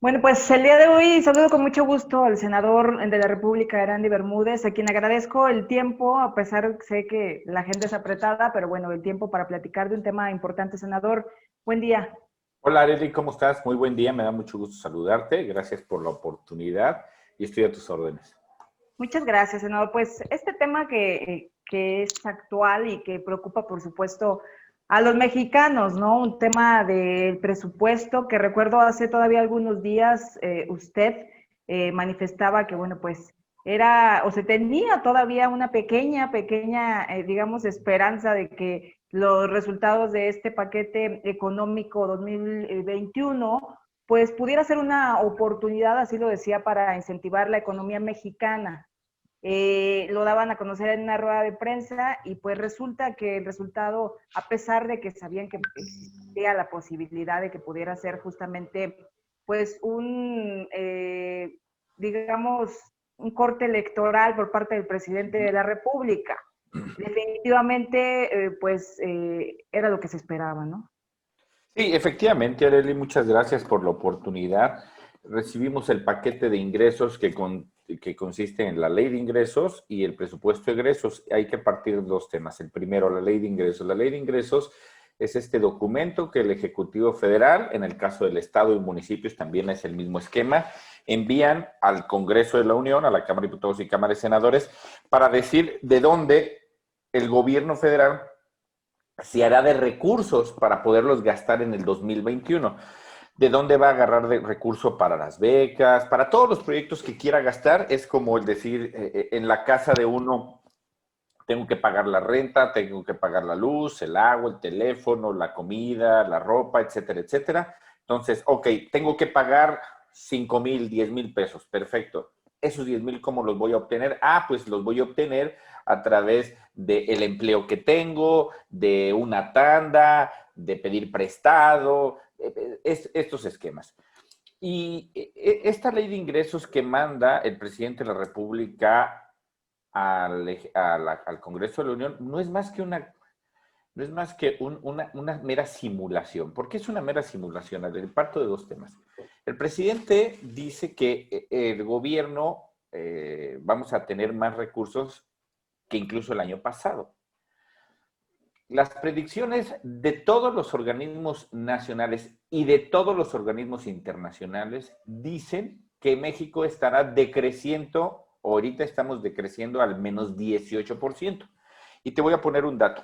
Bueno, pues el día de hoy saludo con mucho gusto al senador de la República, Erandy Bermúdez, a quien agradezco el tiempo, a pesar que sé que la gente es apretada, pero bueno, el tiempo para platicar de un tema importante, senador. Buen día. Hola Arely, ¿cómo estás? Muy buen día, me da mucho gusto saludarte. Gracias por la oportunidad y estoy a tus órdenes. Muchas gracias, senador. Pues este tema que es actual y que preocupa, por supuesto, a los mexicanos, ¿no? Un tema del presupuesto que recuerdo hace todavía algunos días usted manifestaba que, bueno, pues era o se tenía todavía una digamos, esperanza de que los resultados de este paquete económico 2021 pues pudiera ser una oportunidad, así lo decía, para incentivar la economía mexicana. Lo daban a conocer en una rueda de prensa y pues resulta que el resultado, a pesar de que sabían que existía la posibilidad de que pudiera ser justamente pues digamos, un corte electoral por parte del presidente de la República, definitivamente era lo que se esperaba, ¿no? Sí, efectivamente, Arely, muchas gracias por la oportunidad. Recibimos el paquete de ingresos que consiste en la ley de ingresos y el presupuesto de egresos. Hay que partir de dos temas. El primero, la ley de ingresos. La ley de ingresos es este documento que el Ejecutivo Federal, en el caso del Estado y municipios también es el mismo esquema, envían al Congreso de la Unión, a la Cámara de Diputados y Cámara de Senadores, para decir de dónde el gobierno federal se hará de recursos para poderlos gastar en el 2021. ¿De dónde va a agarrar de recurso para las becas? Para todos los proyectos que quiera gastar, es como el decir, en la casa de uno tengo que pagar la renta, tengo que pagar la luz, el agua, el teléfono, la comida, la ropa, etcétera, etcétera. Entonces, ok, tengo que pagar 5,000, 10,000 pesos, perfecto. Esos 10,000, ¿cómo los voy a obtener? Ah, pues los voy a obtener a través del empleo que tengo, de una tanda, de pedir prestado, estos esquemas. Y esta ley de ingresos que manda el presidente de la República al Congreso de la Unión no es más que una mera simulación. ¿Por qué es una mera simulación? Parto de dos temas. El presidente dice que el gobierno vamos a tener más recursos que incluso el año pasado. Las predicciones de todos los organismos nacionales y de todos los organismos internacionales dicen que México estará decreciendo, ahorita estamos decreciendo al menos 18%. Y te voy a poner un dato.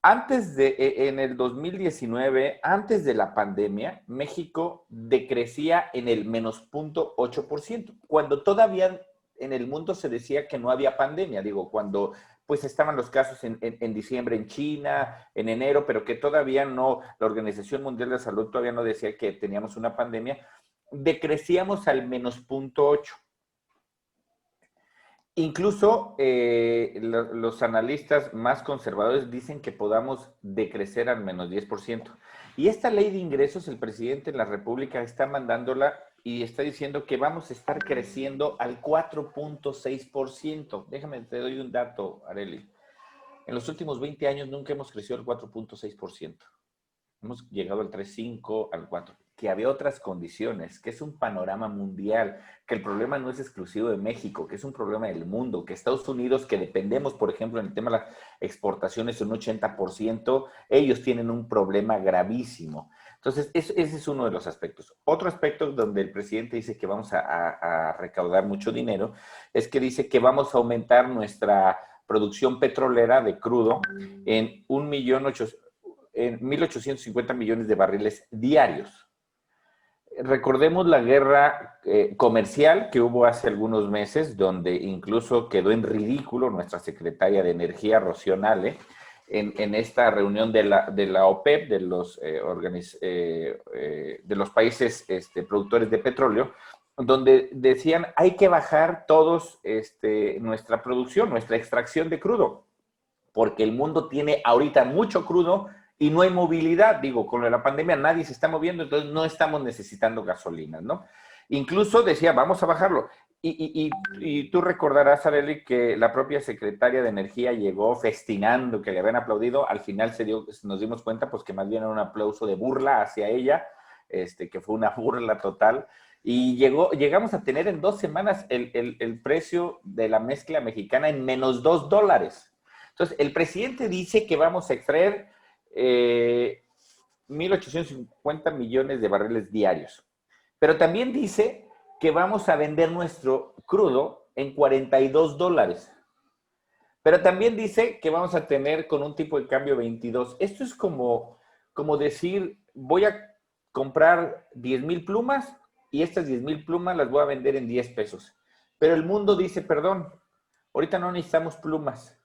En el 2019, antes de la pandemia, México decrecía en el menos 0,8%, cuando todavía en el mundo se decía que no había pandemia, digo, cuando pues estaban los casos en diciembre en China, en enero, pero que todavía no, la Organización Mundial de la Salud todavía no decía que teníamos una pandemia, decrecíamos al menos 0,8%. Incluso los analistas más conservadores dicen que podamos decrecer al menos 10%. Y esta ley de ingresos, el presidente de la República está mandándola y está diciendo que vamos a estar creciendo al 4,6%. Déjame, te doy un dato, Arely. En los últimos 20 años nunca hemos crecido al 4,6%. Hemos llegado al 3,5, al 4, que había otras condiciones, que es un panorama mundial, que el problema no es exclusivo de México, que es un problema del mundo, que Estados Unidos, que dependemos, por ejemplo, en el tema de las exportaciones, un 80%, ellos tienen un problema gravísimo. Entonces, ese es uno de los aspectos. Otro aspecto donde el presidente dice que vamos a recaudar mucho dinero, es que dice que vamos a aumentar nuestra producción petrolera de crudo en 1,850 millones de barriles diarios. Recordemos la guerra comercial que hubo hace algunos meses, donde incluso quedó en ridículo nuestra secretaria de Energía, Rocío Nale, en esta reunión de la OPEP, de los países productores de petróleo, donde decían hay que bajar todos nuestra producción, nuestra extracción de crudo, porque el mundo tiene ahorita mucho crudo y no hay movilidad. Digo, con la pandemia nadie se está moviendo, entonces no estamos necesitando gasolina, ¿no? Incluso decía, vamos a bajarlo. Y tú recordarás, Arely, que la propia secretaria de Energía llegó festinando, que le habían aplaudido. Al final nos dimos cuenta pues que más bien era un aplauso de burla hacia ella, que fue una burla total. Y llegamos a tener en 2 semanas el precio de la mezcla mexicana en menos $2. Entonces, el presidente dice que vamos a extraer 1.850 millones de barriles diarios. Pero también dice que vamos a vender nuestro crudo en $42. Pero también dice que vamos a tener con un tipo de cambio 22. Esto es como decir, voy a comprar 10,000 plumas y estas 10,000 plumas las voy a vender en 10 pesos. Pero el mundo dice, perdón, ahorita no necesitamos plumas.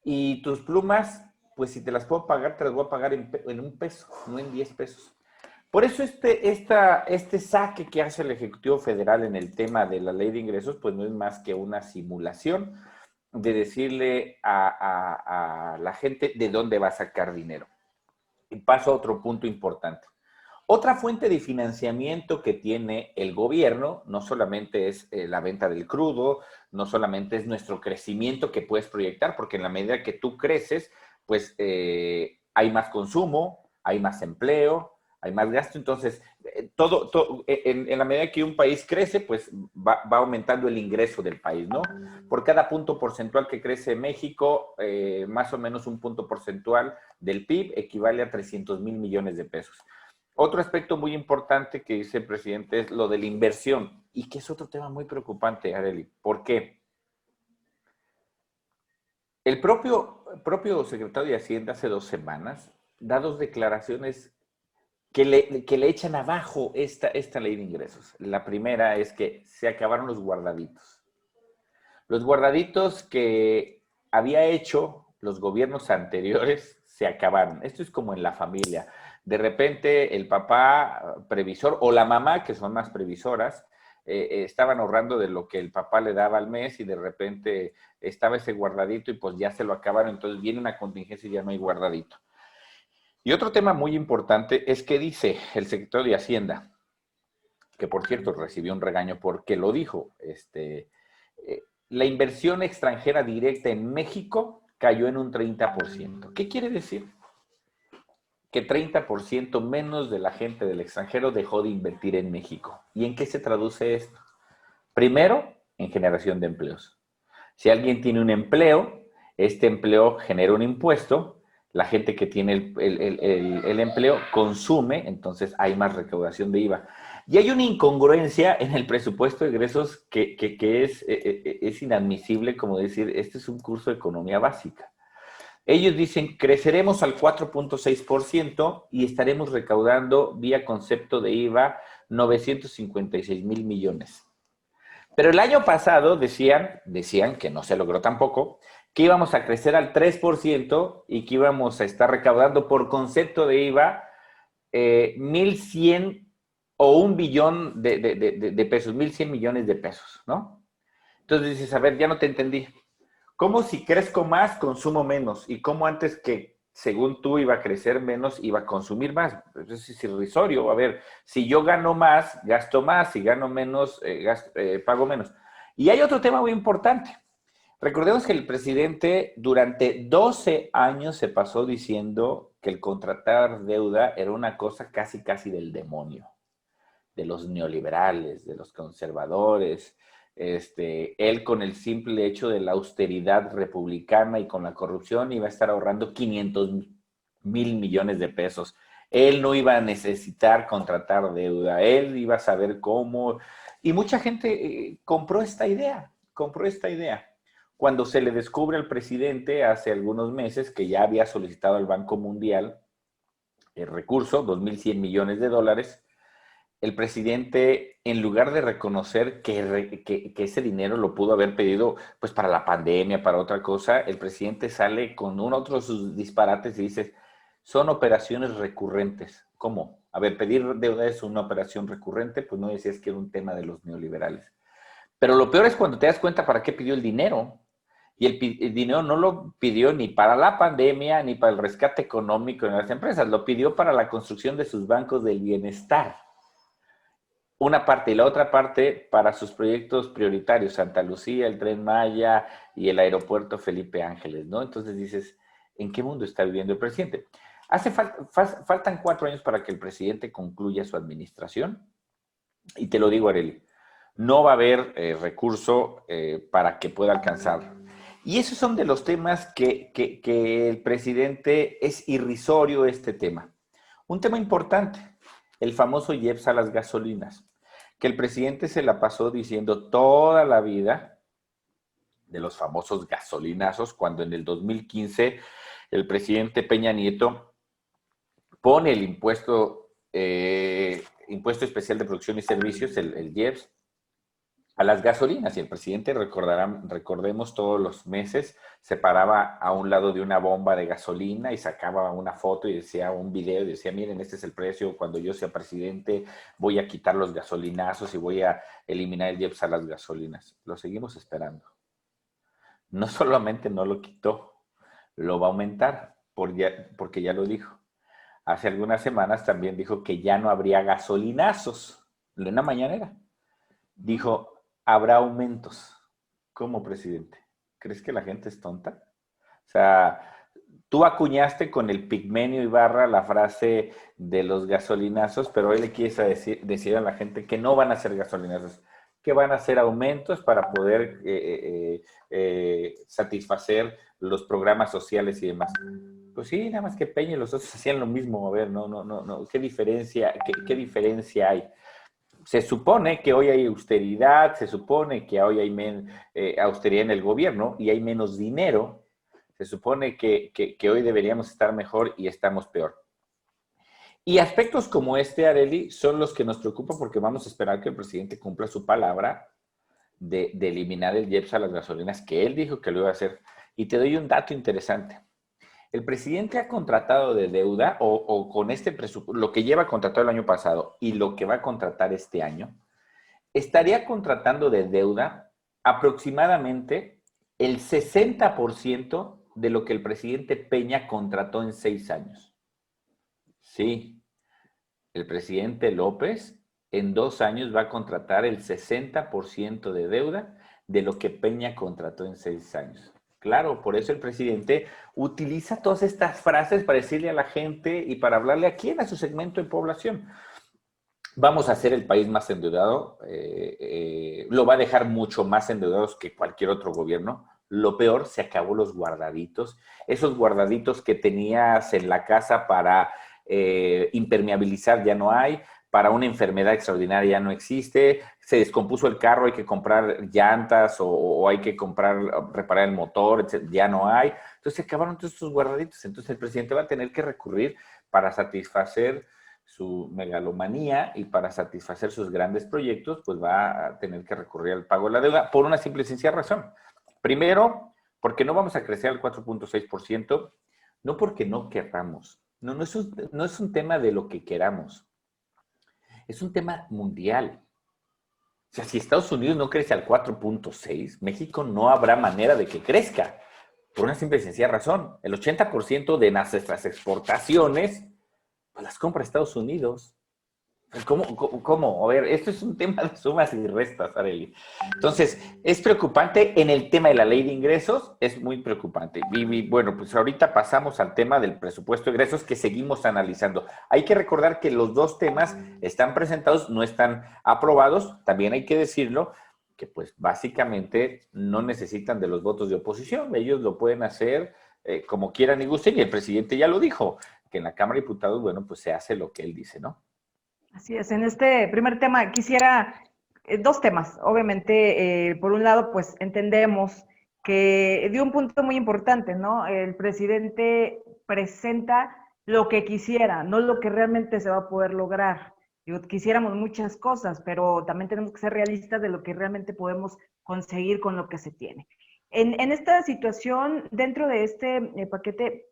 Y tus plumas, pues si te las puedo pagar, te las voy a pagar en 1 peso, no en 10 pesos. Por eso este saque que hace el Ejecutivo Federal en el tema de la ley de ingresos, pues no es más que una simulación de decirle a la gente de dónde va a sacar dinero. Y paso a otro punto importante. Otra fuente de financiamiento que tiene el gobierno no solamente es la venta del crudo, no solamente es nuestro crecimiento que puedes proyectar, porque en la medida que tú creces, pues hay más consumo, hay más empleo, hay más gasto. Entonces, en la medida que un país crece, pues va aumentando el ingreso del país, ¿no? Por cada punto porcentual que crece México, más o menos un punto porcentual del PIB equivale a 300,000 millones de pesos. Otro aspecto muy importante que dice el presidente es lo de la inversión, y que es otro tema muy preocupante, Arely. ¿Por qué? El propio secretario de Hacienda hace 2 semanas da 2 declaraciones que le echan abajo esta ley de ingresos. La primera es que se acabaron los guardaditos. Los guardaditos que había hecho los gobiernos anteriores se acabaron. Esto es como en la familia. De repente el papá previsor o la mamá, que son más previsoras, estaban ahorrando de lo que el papá le daba al mes y de repente estaba ese guardadito y pues ya se lo acabaron. Entonces viene una contingencia y ya no hay guardadito. Y otro tema muy importante es que dice el secretario de Hacienda, que por cierto recibió un regaño porque lo dijo, la inversión extranjera directa en México cayó en un 30%. ¿Qué quiere decir? Que 30% menos de la gente del extranjero dejó de invertir en México. ¿Y en qué se traduce esto? Primero, en generación de empleos. Si alguien tiene un empleo, este empleo genera un impuesto, la gente que tiene el empleo consume, entonces hay más recaudación de IVA. Y hay una incongruencia en el presupuesto de egresos que es inadmisible, como decir, este es un curso de economía básica. Ellos dicen, creceremos al 4.6% y estaremos recaudando vía concepto de IVA 956,000 millones. Pero el año pasado decían que no se logró tampoco, que íbamos a crecer al 3% y que íbamos a estar recaudando por concepto de IVA 1,100 o 1 billón de pesos, 1,100 millones de pesos, ¿no? Entonces dices, a ver, ya no te entendí. ¿Cómo si crezco más, consumo menos? ¿Y cómo antes que, según tú, iba a crecer menos, iba a consumir más? Eso es irrisorio. A ver, si yo gano más, gasto más. Si gano menos, pago menos. Y hay otro tema muy importante. Recordemos que el presidente durante 12 años se pasó diciendo que el contratar deuda era una cosa casi, casi del demonio, de los neoliberales, de los conservadores. Él con el simple hecho de la austeridad republicana y con la corrupción iba a estar ahorrando 500,000 millones de pesos. Él no iba a necesitar contratar deuda, él iba a saber cómo. Y mucha gente compró esta idea. Cuando se le descubre al presidente hace algunos meses que ya había solicitado al Banco Mundial el recurso, 2,100 millones de dólares, el presidente, en lugar de reconocer que ese dinero lo pudo haber pedido pues para la pandemia, para otra cosa, el presidente sale con otro de sus disparates y dice, son operaciones recurrentes. ¿Cómo? A ver, pedir deuda es una operación recurrente, pues no decías que era un tema de los neoliberales. Pero lo peor es cuando te das cuenta para qué pidió el dinero. Y el dinero no lo pidió ni para la pandemia, ni para el rescate económico de las empresas, lo pidió para la construcción de sus bancos del bienestar. Una parte y la otra parte para sus proyectos prioritarios, Santa Lucía, el Tren Maya y el aeropuerto Felipe Ángeles, ¿no? Entonces dices, ¿en qué mundo está viviendo el presidente? Faltan 4 años para que el presidente concluya su administración Y te lo digo, Arely, no va a haber recurso para que pueda alcanzar. Y esos son de los temas que el presidente es irrisorio este tema. Un tema importante, el famoso IEPS a las gasolinas, que el presidente se la pasó diciendo toda la vida de los famosos gasolinazos, cuando en el 2015 el presidente Peña Nieto pone el impuesto especial de producción y servicios, el IEPS, a las gasolinas. Y el presidente, recordemos, todos los meses se paraba a un lado de una bomba de gasolina y sacaba una foto y decía un video y decía, miren, este es el precio, cuando yo sea presidente voy a quitar los gasolinazos y voy a eliminar el IEPS a las gasolinas. Lo seguimos esperando. No solamente no lo quitó, lo va a aumentar, porque ya lo dijo. Hace algunas semanas también dijo que ya no habría gasolinazos. En una mañanera dijo, habrá aumentos. ¿Cómo, presidente? ¿Crees que la gente es tonta? O sea, tú acuñaste con el Pigmenio Ibarra la frase de los gasolinazos, pero hoy le quieres decir a la gente que no van a ser gasolinazos, que van a ser aumentos para poder satisfacer los programas sociales y demás. Pues sí, nada más que Peña y los otros hacían lo mismo. A ver, no. ¿Qué diferencia hay? Se supone que hoy hay austeridad, se supone que hoy hay austeridad en el gobierno y hay menos dinero. Se supone que hoy deberíamos estar mejor y estamos peor. Y aspectos como este, Arely, son los que nos preocupan porque vamos a esperar que el presidente cumpla su palabra de eliminar el IEPS a las gasolinas, que él dijo que lo iba a hacer. Y te doy un dato interesante. El presidente ha contratado de deuda, o con este presupuesto, lo que lleva contratado el año pasado y lo que va a contratar este año, estaría contratando de deuda aproximadamente el 60% de lo que el presidente Peña contrató en 6 años. Sí, el presidente López en 2 años va a contratar el 60% de deuda de lo que Peña contrató en 6 años. Claro, por eso el presidente utiliza todas estas frases para decirle a la gente y para hablarle a quién, a su segmento de población. Vamos a ser el país más endeudado, lo va a dejar mucho más endeudados que cualquier otro gobierno. Lo peor, se acabó los guardaditos, esos guardaditos que tenías en la casa para impermeabilizar ya no hay, para una enfermedad extraordinaria ya no existe, se descompuso el carro, hay que comprar llantas o hay que reparar el motor, etc., ya no hay. Entonces se acabaron todos estos guardaditos. Entonces el presidente va a tener que recurrir para satisfacer su megalomanía y para satisfacer sus grandes proyectos, pues va a tener que recurrir al pago de la deuda por una simple y sencilla razón. Primero, porque no vamos a crecer al 4.6%, no porque no querramos. No es un tema de lo que queramos. Es un tema mundial. O sea, si Estados Unidos no crece al 4.6, México no habrá manera de que crezca. Por una simple y sencilla razón. El 80% de nuestras exportaciones pues las compra Estados Unidos. ¿Cómo? A ver, esto es un tema de sumas y restas, Arely. Entonces, es preocupante en el tema de la ley de ingresos, es muy preocupante. Y bueno, pues ahorita pasamos al tema del presupuesto de ingresos que seguimos analizando. Hay que recordar que los dos temas están presentados, no están aprobados, también hay que decirlo, que pues básicamente no necesitan de los votos de oposición, ellos lo pueden hacer como quieran y gusten, y el presidente ya lo dijo, que en la Cámara de Diputados, bueno, pues se hace lo que él dice, ¿no? Así es, en este primer tema quisiera dos temas. Obviamente, por un lado, pues entendemos que dio un punto muy importante, ¿no? El presidente presenta lo que quisiera, no lo que realmente se va a poder lograr. Digo, quisiéramos muchas cosas, pero también tenemos que ser realistas de lo que realmente podemos conseguir con lo que se tiene. En esta situación, dentro de este paquete,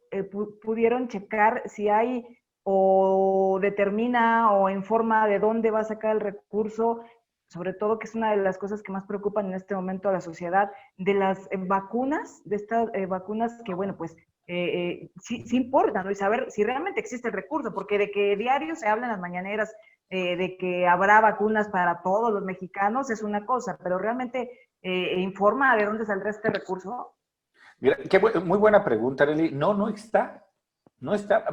pudieron checar si hay o determina o informa de dónde va a sacar el recurso, sobre todo que es una de las cosas que más preocupan en este momento a la sociedad, de las vacunas, de estas vacunas que, bueno, pues sí importan, ¿no? Y saber si realmente existe el recurso, porque de que diario se habla en las mañaneras de que habrá vacunas para todos los mexicanos es una cosa, pero realmente informa de dónde saldrá este recurso. Muy buena pregunta, Arely. No está. No está.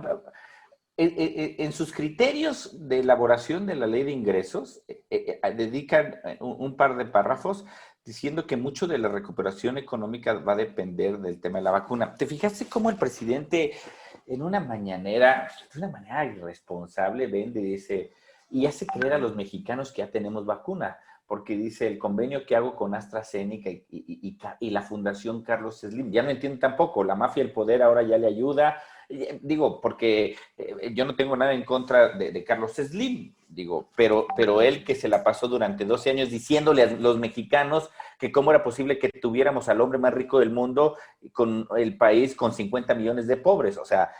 en sus criterios de elaboración de la ley de ingresos, dedican un par de párrafos diciendo que mucho de la recuperación económica va a depender del tema de la vacuna. ¿Te fijaste cómo el presidente en una mañanera, de una manera irresponsable, vende y dice, y hace creer a los mexicanos que ya tenemos vacuna? Porque dice, el convenio que hago con AstraZeneca y la Fundación Carlos Slim, ya no entiendo tampoco, la mafia del poder ahora ya le ayuda. Digo, porque yo no tengo nada en contra de Carlos Slim, digo, pero él que se la pasó durante 12 años diciéndole a los mexicanos que cómo era posible que tuviéramos al hombre más rico del mundo con el país con 50 millones de pobres, o sea,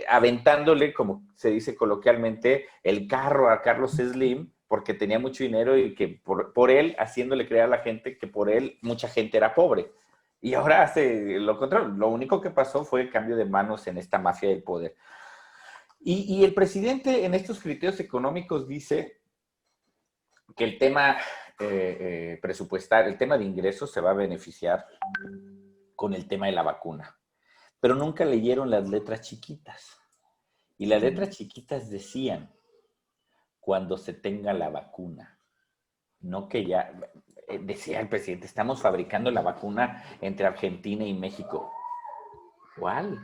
aventándole, como se dice coloquialmente, el carro a Carlos Slim porque tenía mucho dinero y que por él, haciéndole creer a la gente que por él mucha gente era pobre. Y ahora hace lo contrario. Lo único que pasó fue el cambio de manos en esta mafia del poder. Y el presidente en estos criterios económicos dice que el tema presupuestario, el tema de ingresos se va a beneficiar con el tema de la vacuna. Pero nunca leyeron las letras chiquitas. Y las letras chiquitas decían, cuando se tenga la vacuna. No que ya, decía el presidente, estamos fabricando la vacuna entre Argentina y México. ¿Cuál?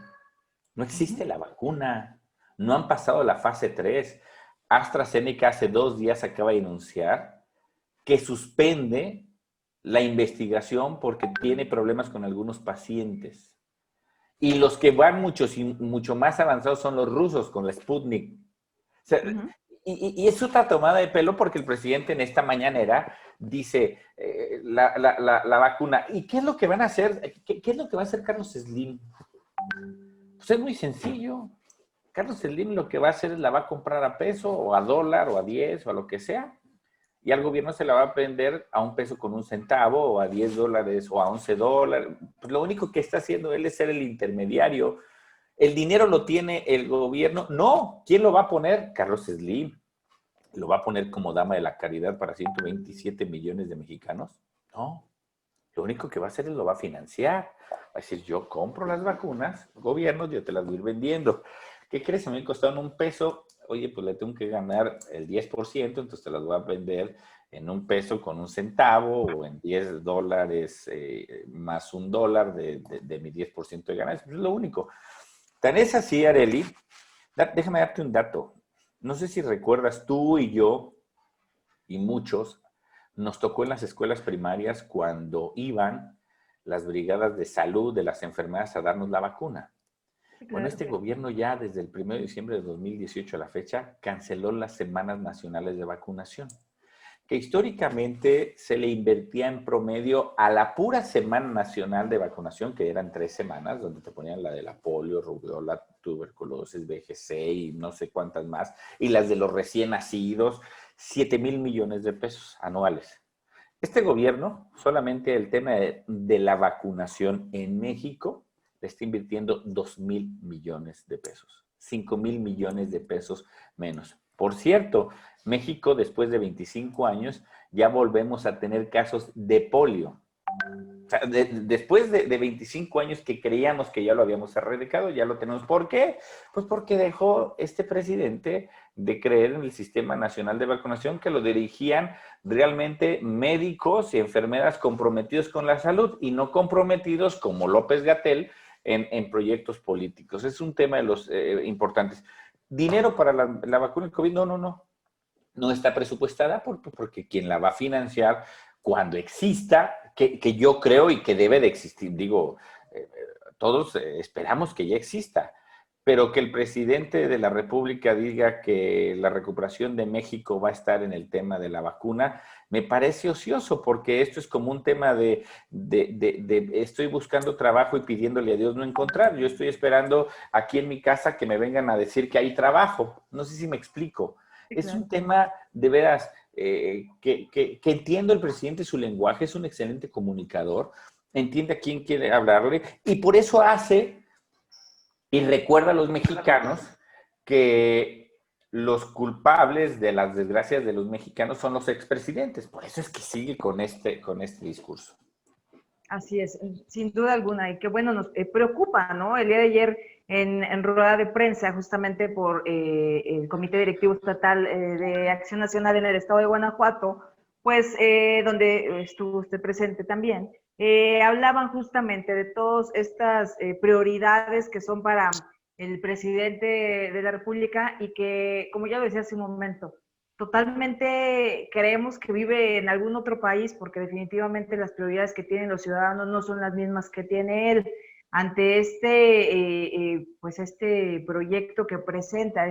No existe la vacuna. No han pasado la fase 3. AstraZeneca hace 2 días acaba de anunciar que suspende la investigación porque tiene problemas con algunos pacientes. Y los que van mucho más avanzados son los rusos con la Sputnik. O sea, y es otra tomada de pelo porque el presidente en esta mañanera dice la vacuna. ¿Y qué es lo que van a hacer? ¿Qué es lo que va a hacer Carlos Slim? Pues es muy sencillo. Carlos Slim lo que va a hacer es la va a comprar a peso o a dólar o a 10 o a lo que sea. Y al gobierno se la va a vender a un peso con un centavo o a 10 dólares o a 11 dólares. Pues lo único que está haciendo él es ser el intermediario. ¿El dinero lo tiene el gobierno? No. ¿Quién lo va a poner? Carlos Slim. ¿Lo va a poner como dama de la caridad para 127 millones de mexicanos? No. Lo único que va a hacer es lo va a financiar. Va a decir, yo compro las vacunas, gobierno, yo te las voy a ir vendiendo. ¿Qué crees? Me costaron un peso. Oye, pues le tengo que ganar el 10%, entonces te las voy a vender en un peso con un centavo o en 10 dólares más un dólar de mi 10% de ganancia. Es lo único. Tan es así, Arely, déjame darte un dato. No sé si recuerdas, tú y yo y muchos, nos tocó en las escuelas primarias cuando iban las brigadas de salud de las enfermedades a darnos la vacuna. Sí, Bueno, claro. este gobierno ya desde el 1 de diciembre de 2018 a la fecha canceló las semanas nacionales de vacunación, que históricamente se le invertía en promedio a la pura semana nacional de vacunación, que eran 3 semanas, donde te ponían la de la polio, rubiola, tuberculosis, VGC y no sé cuántas más, y las de los recién nacidos, 7,000 millones de pesos anuales. Este gobierno, solamente el tema de la vacunación en México, le está invirtiendo 2,000 millones de pesos, 5,000 millones de pesos menos. Por cierto, México, después de 25 años, ya volvemos a tener casos de polio. O sea, después de 25 años que creíamos que ya lo habíamos erradicado, ya lo tenemos. ¿Por qué? Pues porque dejó este presidente de creer en el Sistema Nacional de Vacunación, que lo dirigían realmente médicos y enfermeras comprometidos con la salud y no comprometidos como López-Gatell en proyectos políticos. Es un tema de los importantes. ¿Dinero para la vacuna del COVID? No. No está presupuestada porque quien la va a financiar cuando exista, que yo creo y que debe de existir, digo, todos esperamos que ya exista, pero que el presidente de la República diga que la recuperación de México va a estar en el tema de la vacuna, me parece ocioso, porque esto es como un tema de estoy buscando trabajo y pidiéndole a Dios no encontrar. Yo estoy esperando aquí en mi casa que me vengan a decir que hay trabajo. No sé si me explico. Sí, Es claro. un tema de veras que entiendo el presidente su lenguaje, es un excelente comunicador, entiende a quién quiere hablarle y por eso hace y recuerda a los mexicanos que los culpables de las desgracias de los mexicanos son los expresidentes. Por eso es que sigue con este discurso. Así es, sin duda alguna, y que bueno, nos preocupa, ¿no? El día de ayer en rueda de prensa, justamente por el Comité Directivo Estatal de Acción Nacional en el estado de Guanajuato, pues donde estuvo usted presente también, hablaban justamente de todas estas prioridades que son para el presidente de la República y que, como ya lo decía hace un momento, totalmente creemos que vive en algún otro país porque definitivamente las prioridades que tienen los ciudadanos no son las mismas que tiene él. Ante pues este proyecto que presenta,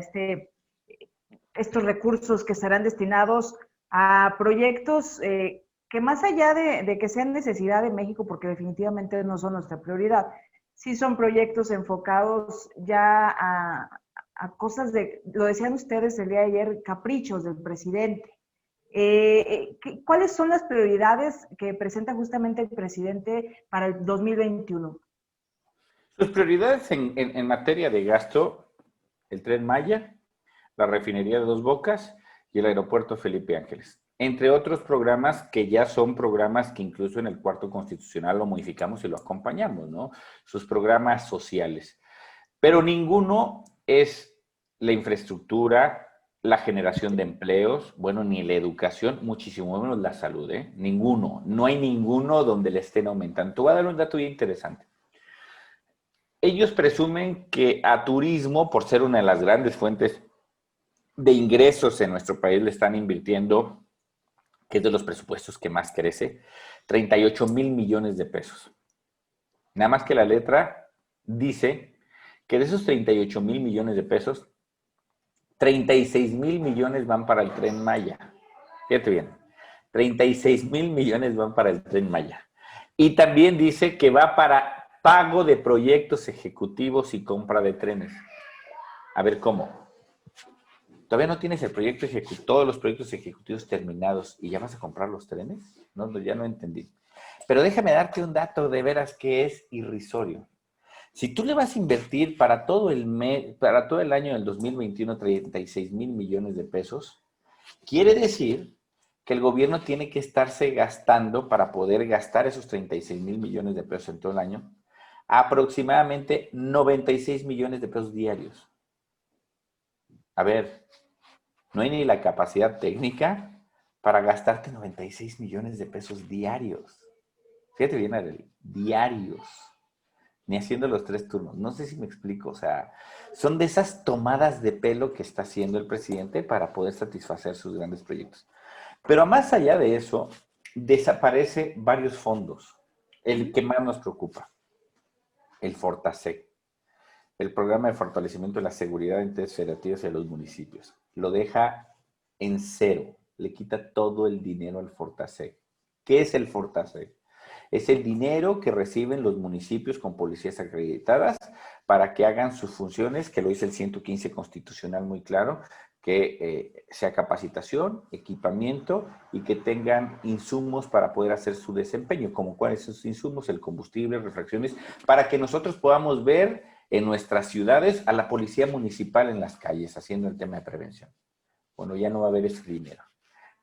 estos recursos que serán destinados a proyectos que más allá de que sean necesidad de México, porque definitivamente no son nuestra prioridad, sí son proyectos enfocados ya a cosas lo decían ustedes el día de ayer, caprichos del presidente. ¿Cuáles son las prioridades que presenta justamente el presidente para el 2021? Sus prioridades en materia de gasto, el Tren Maya, la refinería de Dos Bocas y el aeropuerto Felipe Ángeles. Entre otros programas que ya son programas que incluso en el cuarto constitucional lo modificamos y lo acompañamos, ¿no? Sus programas sociales. Pero ninguno es la infraestructura, la generación de empleos, bueno, ni la educación, muchísimo menos la salud, ¿eh? Ninguno. No hay ninguno donde le estén aumentando. Te voy a dar un dato bien interesante. Ellos presumen que a turismo, por ser una de las grandes fuentes de ingresos en nuestro país, le están invirtiendo, que es de los presupuestos que más crece, 38,000 millones de pesos. Nada más que la letra dice que de esos 38,000 millones de pesos, 36,000 millones van para el Tren Maya. Fíjate bien, 36,000 millones van para el Tren Maya. Y también dice que va para pago de proyectos ejecutivos y compra de trenes. A ver, ¿cómo? ¿Todavía no tienes el proyecto ejecutivo, todos los proyectos ejecutivos terminados y ya vas a comprar los trenes? No, ya no entendí. Pero déjame darte un dato de veras que es irrisorio. Si tú le vas a invertir para todo el año del 2021 36,000 millones de pesos, quiere decir que el gobierno tiene que estarse gastando para poder gastar esos 36,000 millones de pesos en todo el año, aproximadamente 96 millones de pesos diarios. A ver, no hay ni la capacidad técnica para gastarte 96 millones de pesos diarios. Fíjate bien, Arely, diarios. Ni haciendo los 3 turnos. No sé si me explico. O sea, son de esas tomadas de pelo que está haciendo el presidente para poder satisfacer sus grandes proyectos. Pero más allá de eso, desaparece varios fondos. El que más nos preocupa, el Fortasec, el programa de fortalecimiento de la seguridad en entidades federativas de los municipios. Lo deja en cero, le quita todo el dinero al Fortasec. ¿Qué es el Fortasec? Es el dinero que reciben los municipios con policías acreditadas para que hagan sus funciones, que lo dice el 115 constitucional muy claro, que sea capacitación, equipamiento y que tengan insumos para poder hacer su desempeño, como cuáles son esos insumos, el combustible, refracciones, para que nosotros podamos ver en nuestras ciudades a la policía municipal en las calles haciendo el tema de prevención. Bueno, ya no va a haber ese dinero.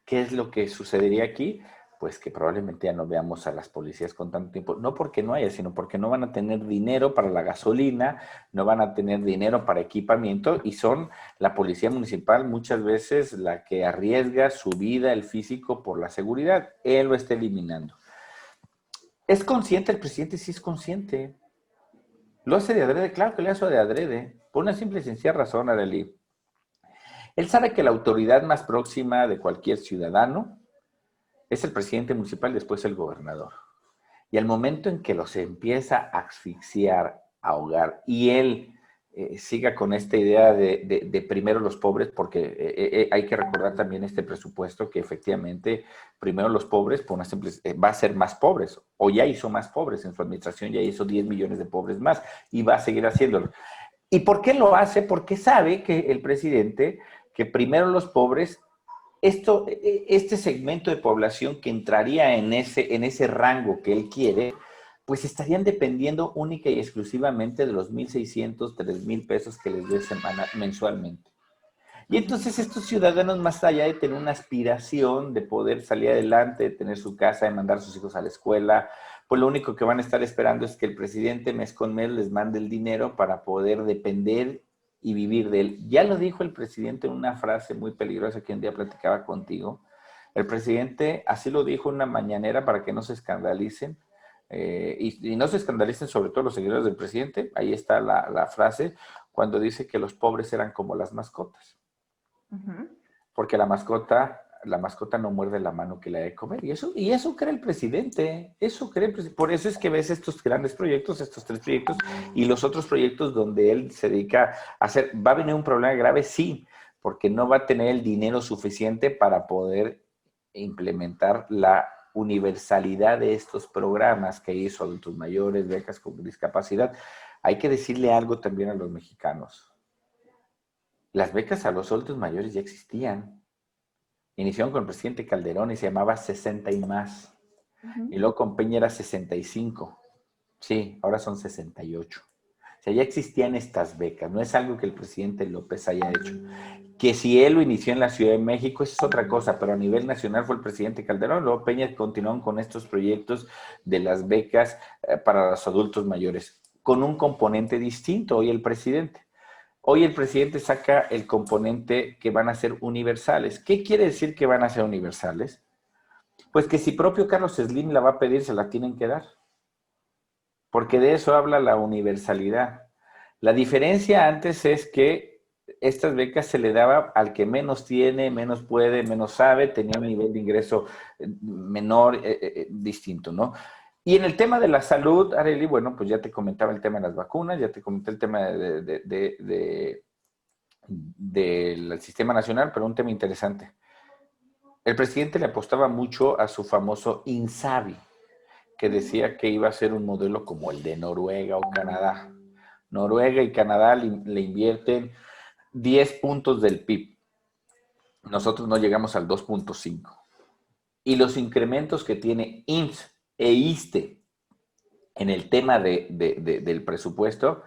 ¿Qué es lo que sucedería aquí? Pues que probablemente ya no veamos a las policías con tanto tiempo, no porque no haya, sino porque no van a tener dinero para la gasolina, no van a tener dinero para equipamiento y son la policía municipal muchas veces la que arriesga su vida, el físico, por la seguridad. Él lo está eliminando. ¿Es consciente el presidente? Sí es consciente. ¿Lo hace de adrede? Claro que lo hace de adrede. Por una simple y sencilla razón, Arely. Él sabe que la autoridad más próxima de cualquier ciudadano es el presidente municipal y después el gobernador. Y al momento en que los empieza a asfixiar, a ahogar, y él siga con esta idea de primero los pobres, porque hay que recordar también este presupuesto que efectivamente primero los pobres, por una simple, va a ser más pobres, o ya hizo más pobres en su administración, ya hizo 10 millones de pobres más, y va a seguir haciéndolo. ¿Y por qué lo hace? Porque sabe que el presidente, que primero los pobres, este segmento de población que entraría en ese rango que él quiere, pues estarían dependiendo única y exclusivamente de los 1,600, 3,000 pesos que les dé mensualmente. Y entonces estos ciudadanos, más allá de tener una aspiración de poder salir adelante, de tener su casa, de mandar a sus hijos a la escuela, pues lo único que van a estar esperando es que el presidente mes con mes les mande el dinero para poder depender y vivir de él. Ya lo dijo el presidente en una frase muy peligrosa que un día platicaba contigo. El presidente así lo dijo en una mañanera para que no se escandalicen, y no se escandalicen sobre todo los seguidores del presidente. Ahí está la frase cuando dice que los pobres eran como las mascotas. Porque la mascota no muerde la mano que le da de comer. Y eso cree el presidente. Por eso es que ves estos grandes proyectos, estos 3 proyectos, y los otros proyectos donde él se dedica a hacer. ¿Va a venir un problema grave? Sí, porque no va a tener el dinero suficiente para poder implementar la universalidad de estos programas que hizo adultos mayores, becas con discapacidad. Hay que decirle algo también a los mexicanos. Las becas a los adultos mayores ya existían. Iniciaron con el presidente Calderón y se llamaba 60 y más. Y luego con Peña era 65. Sí, ahora son 68. O sea, ya existían estas becas. No es algo que el presidente López haya hecho. Que si él lo inició en la Ciudad de México, eso es otra cosa, pero a nivel nacional fue el presidente Calderón. Luego Peña continuó con estos proyectos de las becas para los adultos mayores, con un componente distinto. Hoy el presidente saca el componente que van a ser universales. ¿Qué quiere decir que van a ser universales? Pues que si propio Carlos Slim la va a pedir, se la tienen que dar. Porque de eso habla la universalidad. La diferencia antes es que estas becas se le daba al que menos tiene, menos puede, menos sabe, tenía un nivel de ingreso menor, distinto, ¿no? Y en el tema de la salud, Arely, bueno, pues ya te comentaba el tema de las vacunas, ya te comenté el tema del sistema nacional, pero un tema interesante. El presidente le apostaba mucho a su famoso INSABI, que decía que iba a ser un modelo como el de Noruega o Canadá. Noruega y Canadá le invierten 10 puntos del PIB. Nosotros no llegamos al 2.5. Y los incrementos que tiene IMSS e ISSSTE en el tema del presupuesto,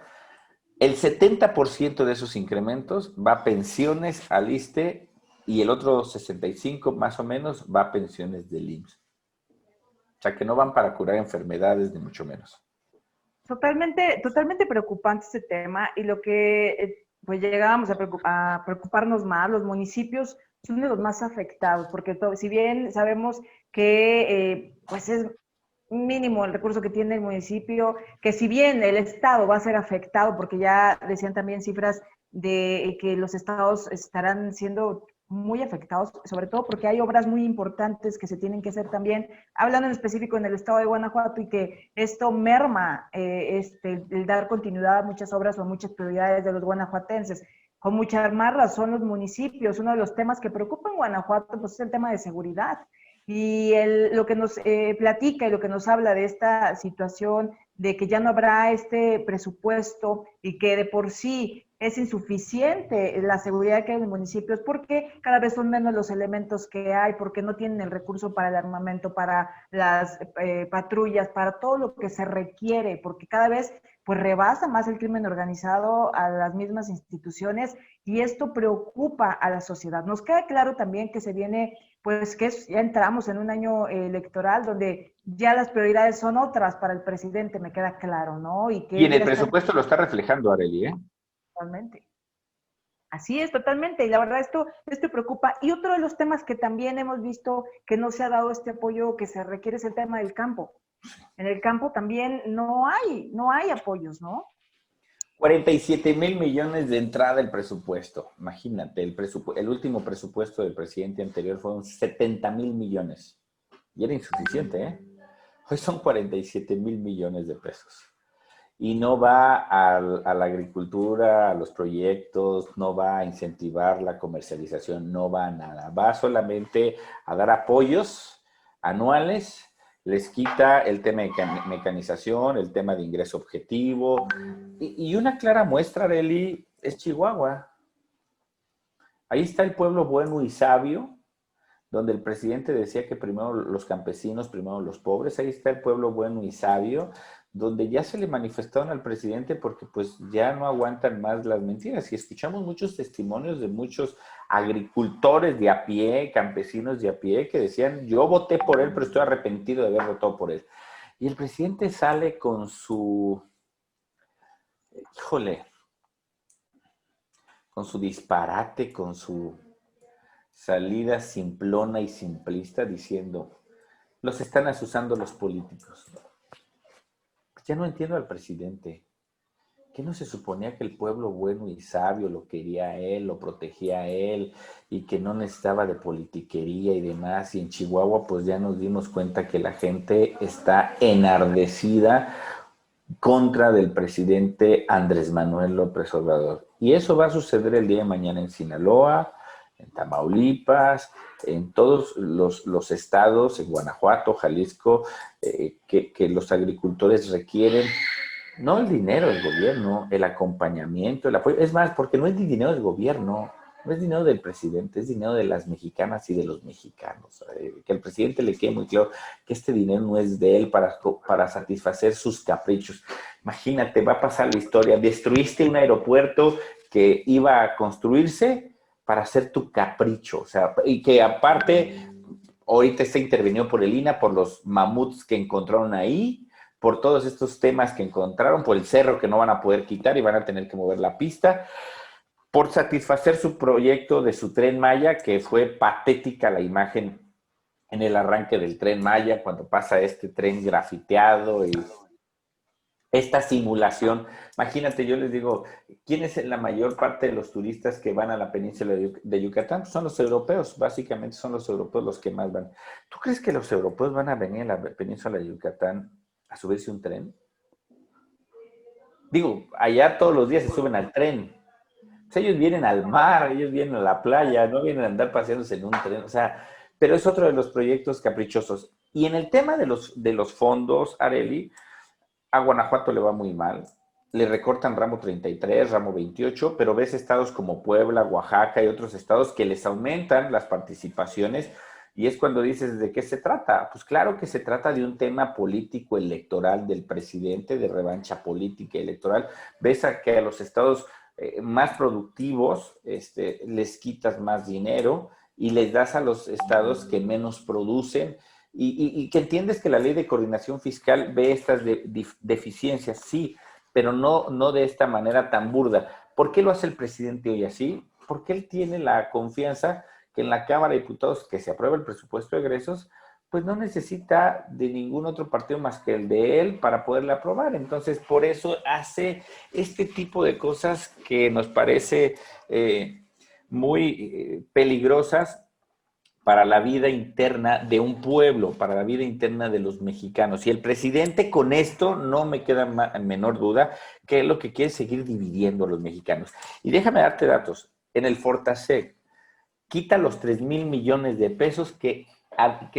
el 70% de esos incrementos va a pensiones al ISSSTE y el otro 65% más o menos va a pensiones del IMSS. O sea, que no van para curar enfermedades, ni mucho menos. Totalmente, totalmente preocupante este tema y lo que pues llegábamos a preocuparnos más, los municipios son de los más afectados, porque si bien sabemos que pues es mínimo el recurso que tiene el municipio, que si bien el estado va a ser afectado, porque ya decían también cifras de que los estados estarán siendo muy afectados, sobre todo porque hay obras muy importantes que se tienen que hacer también, hablando en específico en el estado de Guanajuato, y que esto merma el dar continuidad a muchas obras o a muchas prioridades de los guanajuatenses. Con mucha más razón los municipios, uno de los temas que preocupa en Guanajuato pues, es el tema de seguridad. Y lo que nos platica y lo que nos habla de esta situación de que ya no habrá este presupuesto y que de por sí es insuficiente la seguridad que hay en los municipios porque cada vez son menos los elementos que hay, porque no tienen el recurso para el armamento, para las patrullas, para todo lo que se requiere, porque cada vez pues rebasa más el crimen organizado a las mismas instituciones y esto preocupa a la sociedad. Nos queda claro también que se viene, pues que ya entramos en un año electoral donde ya las prioridades son otras para el presidente, me queda claro, ¿no? Y que Y en él el ya está presupuesto lo está reflejando, Arely, ¿eh? totalmente. Así es, totalmente. Y la verdad, esto preocupa. Y otro de los temas que también hemos visto que no se ha dado este apoyo que se requiere es el tema del campo. En el campo también no hay apoyos, ¿no? 47,000 millones de entrada el presupuesto. Imagínate, el último presupuesto del presidente anterior fueron 70,000 millones. Y era insuficiente, ¿eh? Hoy son 47,000 millones de pesos. Y no va a la agricultura, a los proyectos, no va a incentivar la comercialización, no va a nada. Va solamente a dar apoyos anuales, les quita el tema de mecanización, el tema de ingreso objetivo. Y una clara muestra, Arely, es Chihuahua. Ahí está el pueblo bueno y sabio, donde el presidente decía que primero los campesinos, primero los pobres. Ahí está el pueblo bueno y sabio, donde ya se le manifestaron al presidente porque pues ya no aguantan más las mentiras. Y escuchamos muchos testimonios de muchos agricultores de a pie, campesinos de a pie, que decían, yo voté por él, pero estoy arrepentido de haber votado por él. Y el presidente sale con su, híjole, con su disparate, con su salida simplona y simplista diciendo, los están asusando los políticos. Ya no entiendo al presidente. ¿Qué no se suponía que el pueblo bueno y sabio lo quería a él, lo protegía a él y que no necesitaba de politiquería y demás? Y en Chihuahua pues ya nos dimos cuenta que la gente está enardecida contra del presidente Andrés Manuel López Obrador. Y eso va a suceder el día de mañana en Sinaloa, en Tamaulipas, en todos los estados, en Guanajuato, Jalisco, que los agricultores requieren no el dinero del gobierno, el acompañamiento, el apoyo. Es más, porque no es ni dinero del gobierno, no es dinero del presidente, es dinero de las mexicanas y de los mexicanos. Que al presidente le quede muy claro que este dinero no es de él para satisfacer sus caprichos. Imagínate, va a pasar la historia. Destruiste un aeropuerto que iba a construirse para hacer tu capricho. O sea, y que aparte, ahorita está intervenido por el INAH, por los mamuts que encontraron ahí, por todos estos temas que encontraron, por el cerro que no van a poder quitar y van a tener que mover la pista, por satisfacer su proyecto de su Tren Maya, que fue patética la imagen en el arranque del Tren Maya, cuando pasa este tren grafiteado y esta simulación. Imagínate, yo les digo, ¿quién es la mayor parte de los turistas que van a la península de Yucatán? Son los europeos, básicamente son los europeos los que más van. ¿Tú crees que los europeos van a venir a la península de Yucatán a subirse un tren? Digo, allá todos los días se suben al tren. O sea, ellos vienen al mar, ellos vienen a la playa, no vienen a andar paseándose en un tren. O sea, pero es otro de los proyectos caprichosos. Y en el tema de los fondos, Areli, a Guanajuato le va muy mal. Le recortan ramo 33, ramo 28, pero ves estados como Puebla, Oaxaca y otros estados que les aumentan las participaciones. Y es cuando dices, ¿de qué se trata? Pues claro que se trata de un tema político electoral del presidente, de revancha política electoral. Ves que a los estados más productivos les quitas más dinero y les das a los estados que menos producen y que entiendes que la ley de coordinación fiscal ve estas deficiencias, sí, pero no de esta manera tan burda. ¿Por qué lo hace el presidente hoy así? Porque él tiene la confianza que en la Cámara de Diputados que se aprueba el presupuesto de egresos, pues no necesita de ningún otro partido más que el de él para poderla aprobar. Entonces, por eso hace este tipo de cosas que nos parece muy peligrosas para la vida interna de un pueblo, para la vida interna de los mexicanos. Y el presidente con esto, no me queda menor duda, que es lo que quiere seguir dividiendo a los mexicanos. Y déjame darte datos. En el Fortaseg, quita los 3,000 millones de pesos que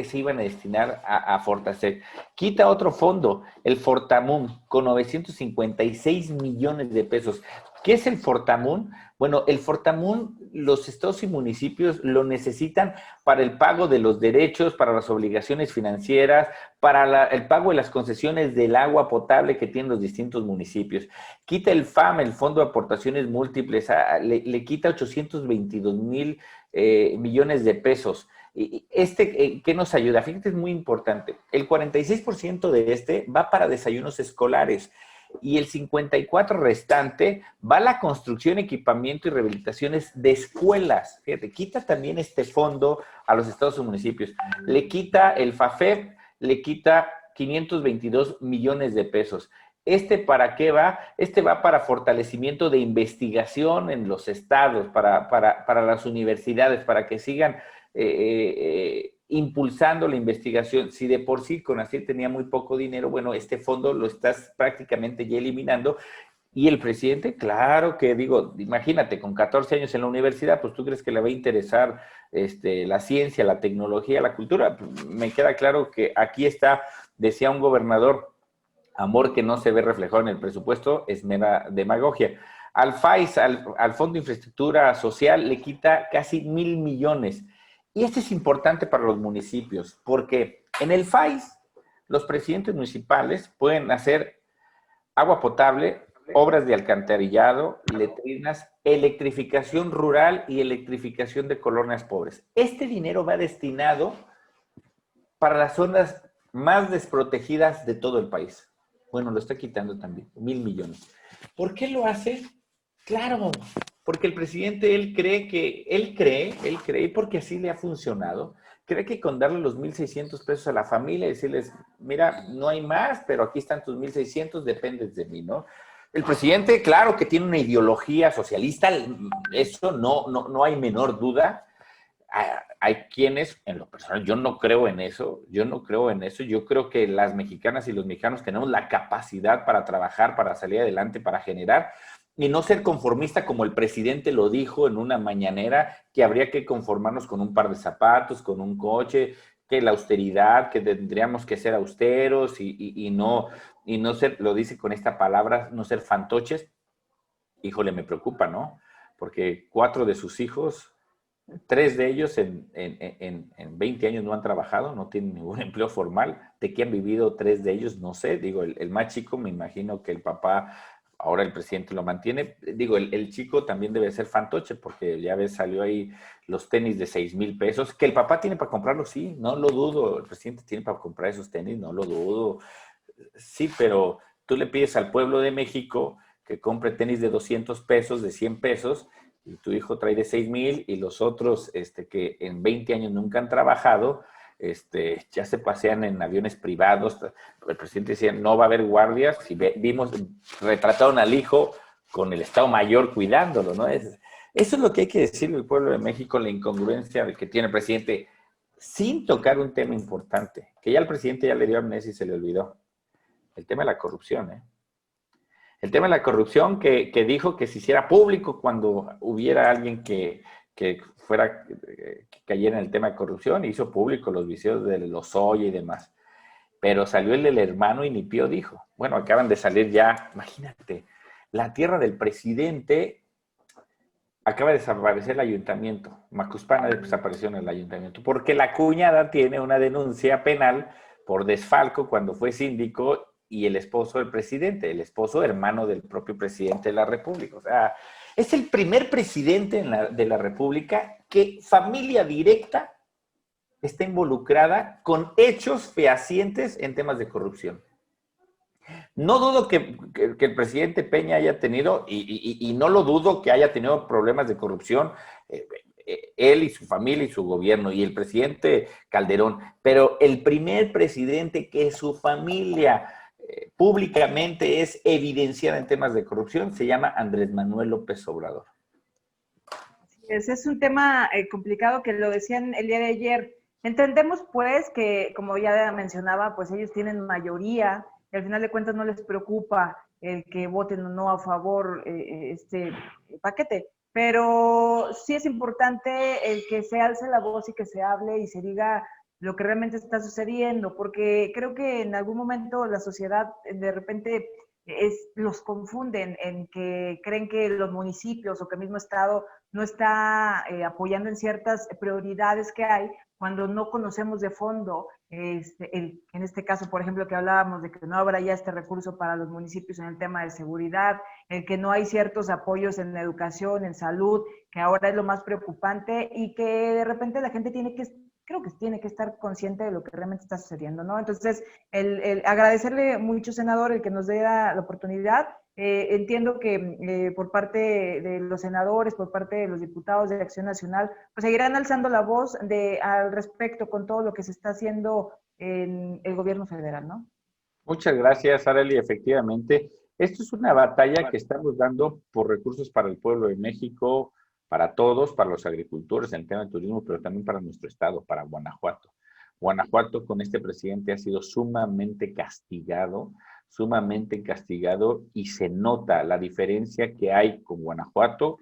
se iban a destinar a Fortaseg. Quita otro fondo, el Fortamun, con 956 millones de pesos. ¿Qué es el Fortamun? Bueno, el Fortamun, los estados y municipios lo necesitan para el pago de los derechos, para las obligaciones financieras, para el pago de las concesiones del agua potable que tienen los distintos municipios. Quita el FAM, el Fondo de Aportaciones Múltiples, le quita 822 mil millones de pesos. ¿Qué nos ayuda? Fíjate, es muy importante. El 46% de va para desayunos escolares y el 54% restante va a la construcción, equipamiento y rehabilitaciones de escuelas. Fíjate, quita también este fondo a los estados y municipios. Le quita el FAFEP, le quita 522 millones de pesos. ¿Para qué va? Va para fortalecimiento de investigación en los estados, para las universidades, para que sigan impulsando la investigación. Si de por sí CONACYT tenía muy poco dinero, bueno, este fondo lo estás prácticamente ya eliminando. Y el presidente, claro que digo, imagínate, con 14 años en la universidad, pues tú crees que le va a interesar la ciencia, la tecnología, la cultura. Me queda claro que aquí está, decía un gobernador, amor que no se ve reflejado en el presupuesto es mera demagogia. Al FAIS, al Fondo de Infraestructura Social, le quita casi 1,000 millones. Y esto es importante para los municipios, porque en el FAIS los presidentes municipales pueden hacer agua potable, obras de alcantarillado, letrinas, electrificación rural y electrificación de colonias pobres. Este dinero va destinado para las zonas más desprotegidas de todo el país. Bueno, lo está quitando también, 1,000 millones. ¿Por qué lo hace? Claro, porque el presidente, él cree, y porque así le ha funcionado, cree que con darle los 1,600 pesos a la familia y decirles, mira, no hay más, pero aquí están tus 1,600, dependes de mí, ¿no? El presidente, claro que tiene una ideología socialista, eso no hay menor duda. Hay quienes, en lo personal, yo no creo en eso, yo creo que las mexicanas y los mexicanos tenemos la capacidad para trabajar, para salir adelante, para generar, y no ser conformista como el presidente lo dijo en una mañanera, que habría que conformarnos con un par de zapatos, con un coche, que la austeridad, que tendríamos que ser austeros y no ser, lo dice con esta palabra, no ser fantoches. Híjole, me preocupa, ¿no? Porque 4 de sus hijos, 3 de ellos en 20 años no han trabajado, no tienen ningún empleo formal. ¿De qué han vivido 3 de ellos? No sé. Digo, el más chico, me imagino que el papá, ahora el presidente lo mantiene. Digo, el chico también debe ser fantoche, porque ya ves, salió ahí los tenis de 6,000 pesos, que el papá tiene para comprarlos, sí, no lo dudo. El presidente tiene para comprar esos tenis, no lo dudo. Sí, pero tú le pides al pueblo de México que compre tenis de 200 pesos, de 100 pesos, y tu hijo trae de 6,000, y los otros que en 20 años nunca han trabajado, ya se pasean en aviones privados. El presidente decía, no va a haber guardias, y vimos, retrataron al hijo con el Estado Mayor cuidándolo, ¿no? Eso es lo que hay que decirle al pueblo de México, la incongruencia que tiene el presidente, sin tocar un tema importante, que ya el presidente ya le dio amnesia y se le olvidó. El tema de la corrupción, ¿eh? El tema de la corrupción que dijo que se hiciera público cuando hubiera alguien que fuera, que cayera en el tema de corrupción, hizo público los vicios de Lozoya y demás. Pero salió el del hermano y ni pío dijo. Bueno, acaban de salir ya, imagínate, la tierra del presidente, acaba de desaparecer el ayuntamiento. Macuspana desapareció en el ayuntamiento, porque la cuñada tiene una denuncia penal por desfalco cuando fue síndico, y el esposo del presidente, el esposo hermano del propio presidente de la República. O sea, es el primer presidente de la República que familia directa está involucrada con hechos fehacientes en temas de corrupción. No dudo que el presidente Peña haya tenido, y no lo dudo que haya tenido problemas de corrupción, él y su familia y su gobierno, y el presidente Calderón, pero el primer presidente que su familia públicamente es evidenciada en temas de corrupción se llama Andrés Manuel López Obrador. Ese es un tema complicado, que lo decían el día de ayer. Entendemos pues que, como ya mencionaba, pues ellos tienen mayoría y al final de cuentas no les preocupa el que voten o no a favor este paquete, pero sí es importante el que se alce la voz y que se hable y se diga lo que realmente está sucediendo, porque creo que en algún momento la sociedad de repente los confunden en que creen que los municipios o que el mismo estado no está apoyando en ciertas prioridades que hay, cuando no conocemos de fondo, en este caso, por ejemplo, que hablábamos de que no habrá ya este recurso para los municipios en el tema de seguridad, el que no hay ciertos apoyos en educación, en salud, que ahora es lo más preocupante, y que de repente la gente creo que tiene que estar consciente de lo que realmente está sucediendo, ¿no? Entonces, el agradecerle mucho, senador, el que nos dé la oportunidad. Entiendo que por parte de los senadores, por parte de los diputados de Acción Nacional, pues seguirán alzando la voz al respecto con todo lo que se está haciendo en el gobierno federal, ¿no? Muchas gracias, Arely. Efectivamente, esto es una batalla que estamos dando por recursos para el pueblo de México, para todos, para los agricultores en el tema del turismo, pero también para nuestro estado, para Guanajuato. Guanajuato con este presidente ha sido sumamente castigado, y se nota la diferencia que hay con Guanajuato,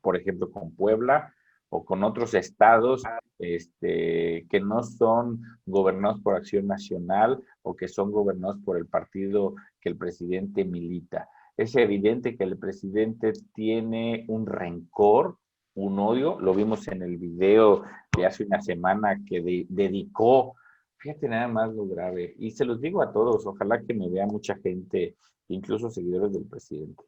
por ejemplo, con Puebla o con otros estados que no son gobernados por Acción Nacional o que son gobernados por el partido que el presidente milita. Es evidente que el presidente tiene un rencor, un odio, lo vimos en el video de hace una semana que dedicó, fíjate nada más lo grave, y se los digo a todos, ojalá que me vea mucha gente, incluso seguidores del presidente.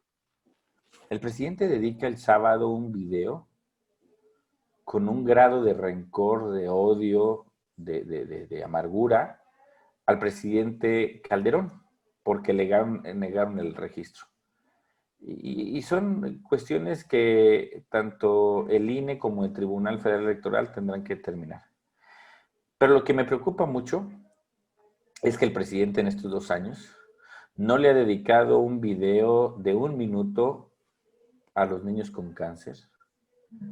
El presidente dedica el sábado un video con un grado de rencor, de odio, de amargura al presidente Calderón porque negaron el registro. Y son cuestiones que tanto el INE como el Tribunal Federal Electoral tendrán que determinar. Pero lo que me preocupa mucho es que el presidente en estos 2 años no le ha dedicado un video de 1 minuto a los niños con cáncer,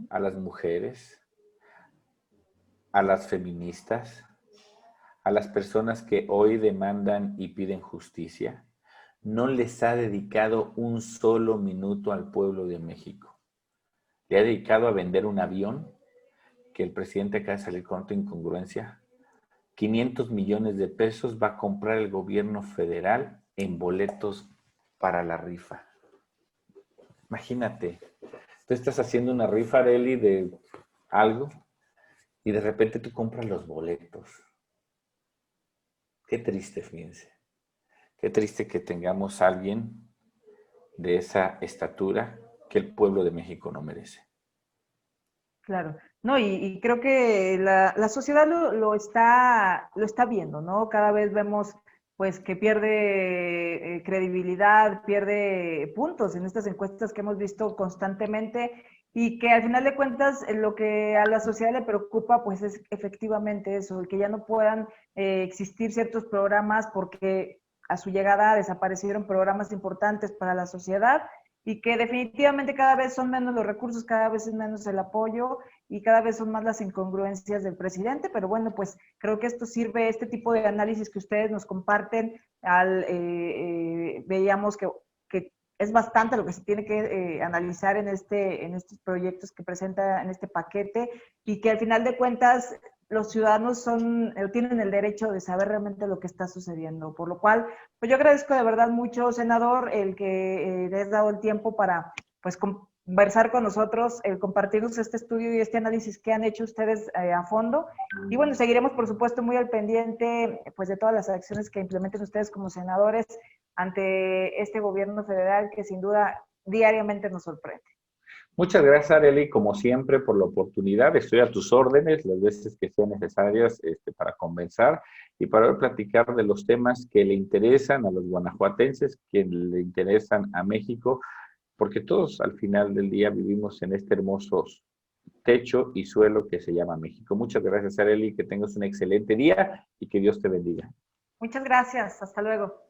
a las mujeres, a las feministas, a las personas que hoy demandan y piden justicia. No les ha dedicado un solo minuto al pueblo de México. Le ha dedicado a vender un avión, que el presidente acaba de salir con otra incongruencia. 500 millones de pesos va a comprar el gobierno federal en boletos para la rifa. Imagínate, tú estás haciendo una rifa, Arely, de algo y de repente tú compras los boletos. Qué triste, fíjense. Qué triste que tengamos a alguien de esa estatura que el pueblo de México no merece. Claro, no, y creo que la sociedad lo está viendo, ¿no? Cada vez vemos pues que pierde credibilidad, pierde puntos en estas encuestas que hemos visto constantemente y que al final de cuentas lo que a la sociedad le preocupa pues es efectivamente eso, el que ya no puedan existir ciertos programas porque a su llegada desaparecieron programas importantes para la sociedad y que definitivamente cada vez son menos los recursos, cada vez es menos el apoyo y cada vez son más las incongruencias del presidente, pero bueno, pues creo que esto sirve, este tipo de análisis que ustedes nos comparten, veíamos que es bastante lo que se tiene que analizar en estos proyectos que presenta en este paquete y que al final de cuentas los ciudadanos tienen el derecho de saber realmente lo que está sucediendo, por lo cual, pues yo agradezco de verdad mucho, senador, el que le has dado el tiempo para, pues, conversar con nosotros, compartirnos este estudio y este análisis que han hecho ustedes a fondo. Y bueno, seguiremos, por supuesto, muy al pendiente, pues, de todas las acciones que implementen ustedes como senadores ante este gobierno federal que sin duda diariamente nos sorprende. Muchas gracias, Arely, como siempre, por la oportunidad. Estoy a tus órdenes las veces que sean necesarias para conversar y para platicar de los temas que le interesan a los guanajuatenses, que le interesan a México, porque todos al final del día vivimos en este hermoso techo y suelo que se llama México. Muchas gracias, Arely, que tengas un excelente día y que Dios te bendiga. Muchas gracias, hasta luego.